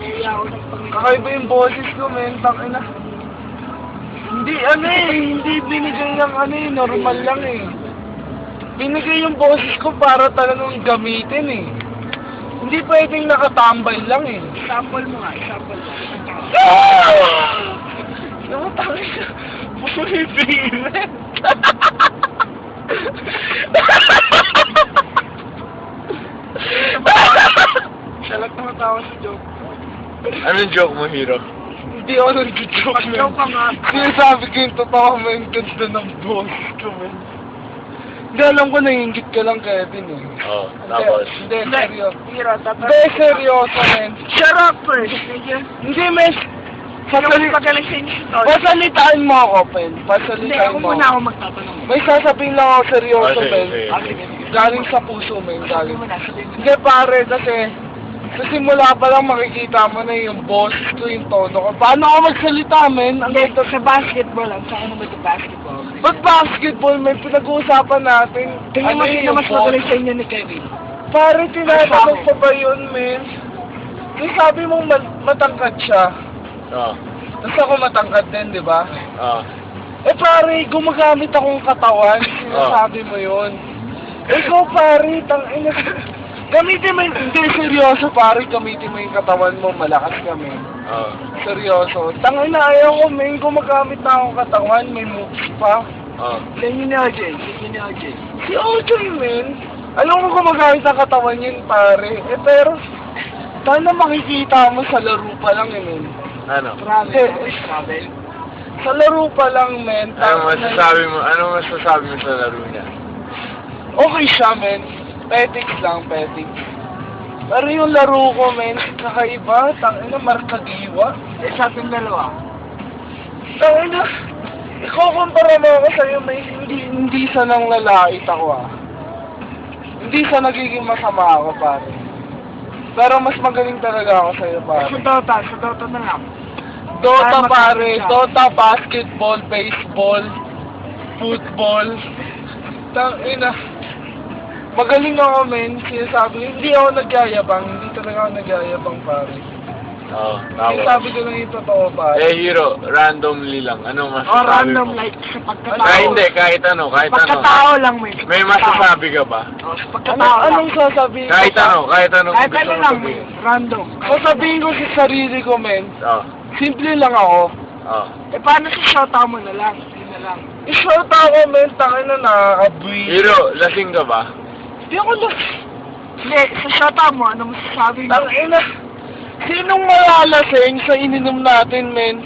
Kaya ako ng Panginoon. Kakaiba yung boses ko, men. Tangina. Hindi, hindi binigay ng normal lang eh. Binigay yung boses ko para talagang gamitin eh. Hindi pwedeng nakatambay lang eh. Sample mo nga, sample mo. Namatangin siya. Bumibirit. Salat na matawa sa joke. Anong joke mo, Hero? Hindi ako nag-joke, man. Joke ka nga. Sinasabi ko yung totoo, man. Ganda ng boses ko, man. Hindi, alam ko naiingit ka lang, Kevin eh. Oo, tapos. Hindi, seryoso. Hira, Hindi, seryoso, men. Shut up first. Hindi, men. Pagaling sa inyo. Pasalitaan mo ako, Pen. Hindi, Pasalitaan ako mo. muna ako magtatanong. May sasabihin lang ako seryoso, Sige, men. sige. Sige. Galing sa puso, men. Sabi Galing. mo na, sabi mo na. Hindi, pare, kasi sa simula pa lang makikita mo na yung boses ko, yung tono ko. Paano ako magsalita, men? Ang Hindi, sa basketball lang. Saan naman sa basketball? ba't basketball, men? Pinag-uusapan natin. Tingnan mo sino yung mas boses? magaling sa inyo ni Kevin. Pare, tinatanong pa ba yun, men? Yung sabi mong matangkad siya. Oo. Tapos ako matangkad din, di ba? Oo. Eh pare, gumagamit akong katawan. Sinasabi mo yun. Ikaw pare, tangina. Gamitin mo yung... Hindi, seryoso pare, gamitin mo yung katawan mo. Malakas kami. Oo. Seryoso. Tangina, ayaw ko, men. Gumagamit na akong katawan. May moves pa. Oo. Sa inyo ni OJ. Sa inyo ni OJ. Si OJ, men. Alam ko gumagamit ang katawan yun, pare. Eh, pero... Sana makikita mo sa laro pa lang, eh, men. Ano? Travel. Travel. Sa laro pa lang, men. Anong masasabi mo? Anong masasabi mo sa laro niya? Okay siya, men. Petics lang, petics. Pero yung laro ko, men, kakaiba. Tangina, markagiwa. Eh, sa ating dalawa. Tangina, ikukumpara mo ako sa'yo, may hindi sa nang lalait ako, ah. Hindi sa nagiging masama ako, pare. Pero mas magaling talaga ako sa'yo, pare. Sa Dota na lang. Dota, pare. Dota, basketball, baseball, football. Tangina. Magaling ako, men. Sinasabi, hindi ako nagyayabang. Hindi talaga ako nagyayabang, pare. Oo, tapos. Sinasabi ko lang yung totoo, pare. Eh, Hero, randomly lang. Anong O, masasabi random mo? like sa pagkatao. Ay, hindi, kahit ano. Pagkatao lang, may. May masasabi ka ba? O, sa pagkatao lang. Anong sasabihin ko? Kahit ano Kahit gusto ano mo lang, sabihin. random. Sasabihin ko sa sarili ko, men. Oo. Simple lang ako. Oo. Eh, paano sa shoutout mo na lang? Yun na lang. I-shout ako, men. Tangin na nakakabui. Hero, lasing ka ba? Hindi ako na... Hindi, sa shoutout mo, ano masasabi mo? Tangin na... Sinong malalasing sa ininom natin, men?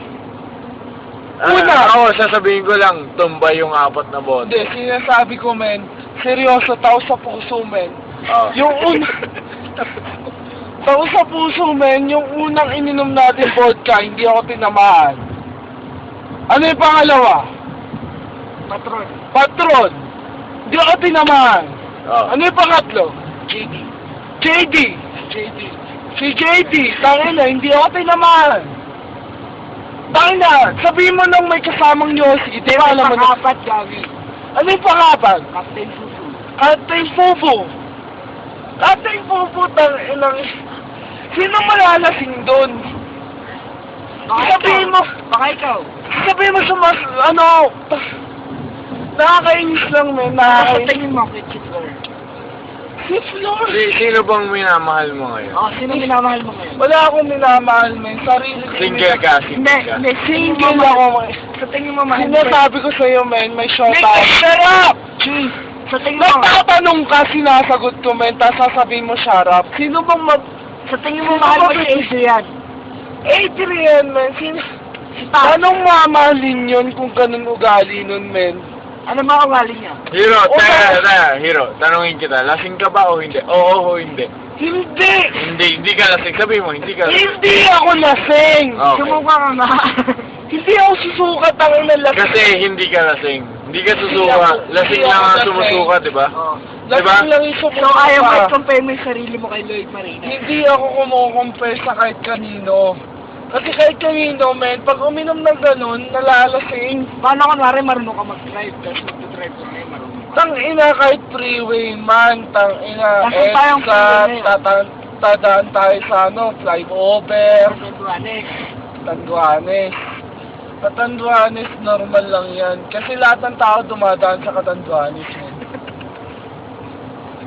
Una. Ako, sasabihin ko lang, tumbay yung 4 na bote. Hindi, sinasabi ko, men. Seryoso, tao sa puso, men. Oo. Yung una... Tao sa puso, men. Yung unang ininom natin vodka, hindi ako tinamaan. Ano yung pangalawa? Patron. Patron. Hindi ako tinamaan. Oo. Ano yung pangatlo? JD. JD. JD. Si JD. Tangina, hindi ako tinamaan. Tangina, sabihin mo nang may kasamang Yossi. Di ba alam mo na? Pangapat, Gavi. Ano yung pangapat? Captain Fufu. Captain Fufu. Captain Fufu, tanginang... Sino malalasing doon? Sabihin mo... Baka ikaw. Sabihin mo sa mas... Ano... Nakakainis lang, men. Sa Nakakainis. tingin mo, Kitchen Floor. Si Flor. Sino bang minamahal mo ngayon? O, sino minamahal mo ngayon? Wala akong minamahal, men. Sarili ko. Single ka, Hindi, single ka. hindi. Single ako, men. Sa tingin mo, mahal mo. Sinasabi ko sa'yo, men. May short Nick, out. Shut up! Jeez. Sa tingin mo, Nagtatanong ka, sinasagot ko, men. Tapos sasabihin mo, shut up. Sino bang sa tingin mo, mahal mo si Adrian. Adrian, men. Sino... Si Tao. Anong mamahalin yun kung ganun ugali nun, men? Ano ba ugali niya? Hero, Okay. tara, Hero, tanungin kita, lasing ka ba o hindi? Oo o hindi? Hindi! Hindi ka lasing. Sabi mo, hindi ka lasing. Hindi ako lasing! Okay. Sumuka ka nga. Hindi ako susukat ang lasing. Kasi hindi ka lasing. Hindi ka susuka. Lasing lang ang sumusuka, di ba? Oo. Diba? Lasing lang yung susuka. So, ayaw mo i-compare mo yung sarili mo kay Lloyd Marina. Hindi ako kumukumpare sa kahit kanino. Kasi kahit kanino, men, pag uminom ng ganun, nalalasing. Paano kunwari marunong ka mag-drive, tapos mag-drive ka ngayon, marunong ka. Tang ina kahit freeway man, tang ina, Nasaan tayong freeway ngayon? tadaan tayo sa flyover, Tanduanes. Tanduanes. Sa Tanduanes, normal lang yan. Kasi lahat ng tao dumadaan sa Katanduanes.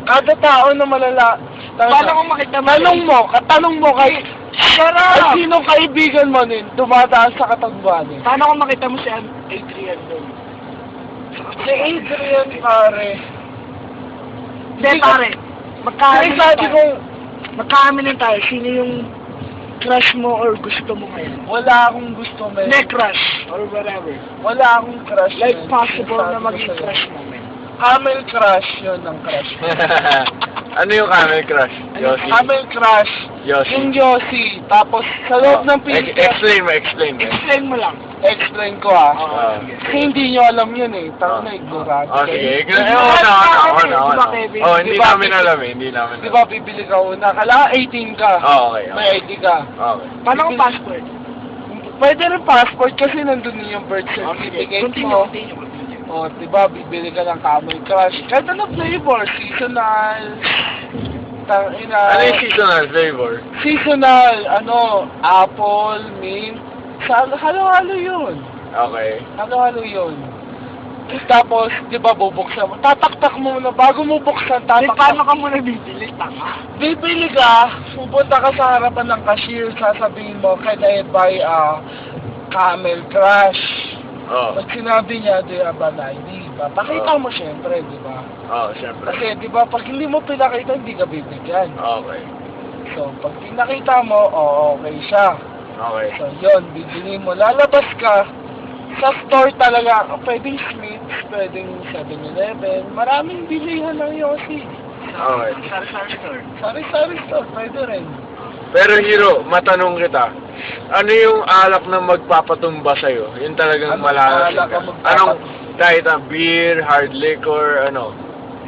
Kada tao na malala... Paano kung makita mo? Tanong mo kay... Ay, sinong kaibigan mo nun? Dumadaan sa Katanduanes. Paano kung makita mo si Adrian doon? Si Adrian, pare. Hindi, pare. Kasi sabi ko, Magkaamin tayo. Sino yung crush mo or gusto mo ngayon? wala akong gusto, men. Hindi, crush. Or whatever. Wala akong crush, Like men. possible Sabi na ko maging sa'yo. crush mo, man. Camel crush, yun ang crush. Ano yung camel crush? Yossi? Camel crush, Yossi? yung Yossi. Tapos, sa loob ng Pilipinas, Explain mo. Explain mo lang. explain ko ah. Ah. Kasi hindi nyo alam yun eh. Tao na ignorante. Oh, sige. kayo. Hindi Di ba, namin alam eh. Hindi namin Di ba, bibili ka una? Kailangan 18 ka. Oh, okay. May ID ka. Okay. Paano kung passport? Pwede rin passport kasi nandun din yung birth certificate mo. Continue. O, diba, bibili ka ng Camel Crush. Kahit ano flavor, seasonal, tangina. Ano yung seasonal flavor? Seasonal, apple, mint. Halo-halo yun. Okay. Halo-halo yun. Tapos, diba, bubuksan mo. Tataktak mo muna, bago mo buksan, Paano tataktak. ka muna bibili? Tama. Bibili ka, pupunta ka sa harapan ng cashier, sasabihin mo, can I buy a Camel Crush? Oh. Pag sinabi niya, do you have an ID? Pakita mo siyempre, di ba? Oh, syempre. Kasi, di ba, pag hindi mo pinakita, hindi ka bibigyan. Okay. So, pag pinakita mo, okay siya. Okay. So, yun, bibili mo. Lalabas ka, sa store talaga, pwedeng Smith's, pwedeng 7-Eleven, maraming bilihan ng Yossi. Okay. Sari-sari store. Sari-sari store, pwede rin. Pero Hiro, matanong kita. Ano yung alak na magpapatumba sa'yo? Yung talagang Anong malalasing alak ka? ang magpapat- Anong, kahit beer, hard liquor, ano?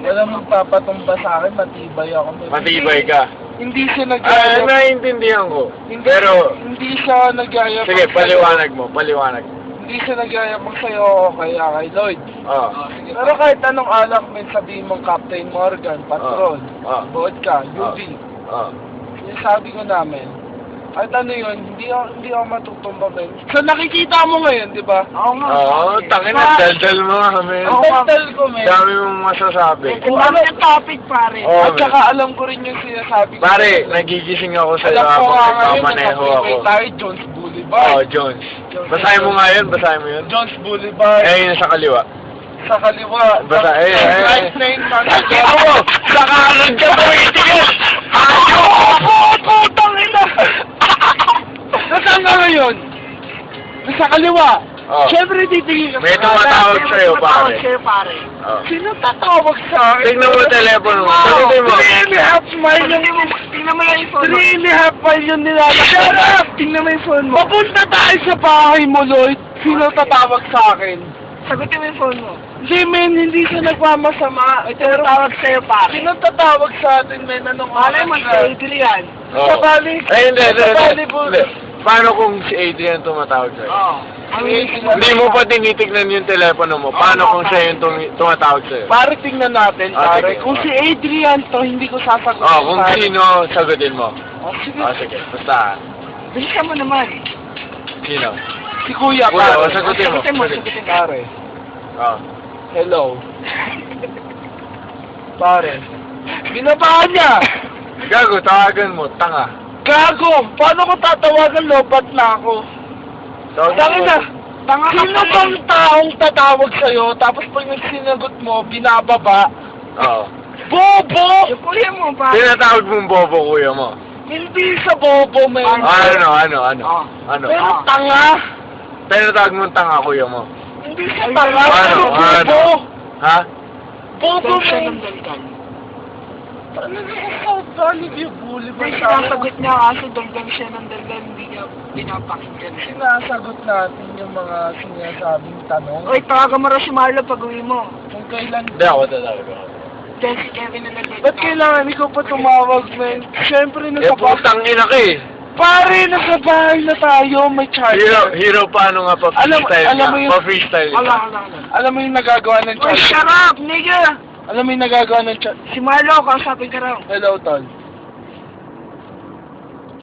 Walang magpapatumba sa akin, matibay ako. Matibay ka. Hindi siya Ah, nagyayap. naiintindihan ko. Hindi, Pero, hindi siya nagyayap. sige, paliwanag mo, paliwanag. Hindi siya nagyayabang sa'yo o kaya kay Lloyd. Oh. Pero kahit anong alak, may sabihin mong Captain Morgan, Patron, Oh. Vodka, UV. Oh. Yung sabi ko namin, kahit ano yun, hindi ako matutumba men. So nakikita mo ngayon, di ba? Oo nga. Oo, tangin na, daldal mo kami. Ang daldal ko men. Dami mong masasabi. Kung ano yung topic, pare. Oo, At saka alam ko rin yung sinasabi ko. Pare, nagigising ako sa'yo alam ko habang nga ngayon, nagmamaneho nasa ako. freeway tayo, Jones Boulevard. Oh, Jones. Basahin mo nga yun, basahin mo yun. Jones Boulevard. Eh, yun sa kaliwa. Sa kaliwa. Basta, Right lane, Nakita mo! Sa kanan ka tumitingin! Putang ina! Nasaan ka ngayon? Nasa kaliwa. Oh. Siyempre titingin ka May sa kanan. tumatawag sa'yo, pare. Sa'yo, pare. Oh. Sino tatawag sa akin? Tignan mo yung telepono mo. Wow! Sagutin mo. 3.5 mile yung... Tingnan mo lang yung phone mo. 3.5 mile yung nilalakad. Shut up! Tingnan mo yung phone mo. Papunta tayo sa bahay mo, Lloyd. Sino tatawag sa akin? Sagutin mo yung phone mo. Si men, hindi siya nagmamasama. Pero tawag sa'yo, pare. Sino tatawag sa atin, men? Anong Malay mo, oras si na? Adrian. Oh. Sa bali. Ay, hindi. Sa bali po. Paano kung si Adrian tumatawag sa'yo? Oo. Hindi mo pa tinitignan yung telepono mo. Paano kung siya yung tumatawag sa'yo? Pare, tingnan natin, Ah, pare. sige. Kung si Adrian to, hindi ko sasagutin. Oh, kung pare. sino, sagutin mo. Oh, sige. Oh, sige. Basta, Bilisan mo naman. sino? Si Kuya, Kuya, pare. oh, sagutin mo. Sagutin mo, sagutin mo. Pare. Oh. Hello. Pare. Binabaan niya. Gago, tawagan mo. Tanga. Gago. Paano ko tatawagan? Lobat na ako. Tawagan Tangin mo. na. Sino bang taong tatawag sa'yo, tapos pag sinagot mo, binababa? Oo. Bobo! Yung kuya mo, pare. Tinatawag mong bobo kuya mo. Hindi sa bobo, man. Ano? Ah. Ano? Pero Ah. tanga. Tinatawag mong tanga kuya mo. Hindi sa tanga, Ano? pero bobo. Ano? Ha? Bobo, Dahil siya man. ng dalikan. Ano na yung South Valley View Boulevard? May sinasagot niya kaso dagdag siya ng dagdag, hindi niya pinapakinggan. Sinasagot natin yung mga sinasabing tanong. Oy, tawagan mo raw si Marlo pag uwi mo. Kung kailan... Hindi ako tatawag. Dahil si Kevin na nag-wait. Ba't kailangan ikaw pa tumawag, man? Siyempre, Eh, nasa putang ina ka eh. Pare, nasa bahay na tayo, may charger. Hero, paano nga pa-freestyle Alam mo ka? yung- Pa-freestyle ka. Wala. Alam mo yung nagagawa ng Oy, charger? shut up, nigga! Alam mo yung nagagawa ng charger? Si Marlo, kausapin ka raw. Hello, Tol.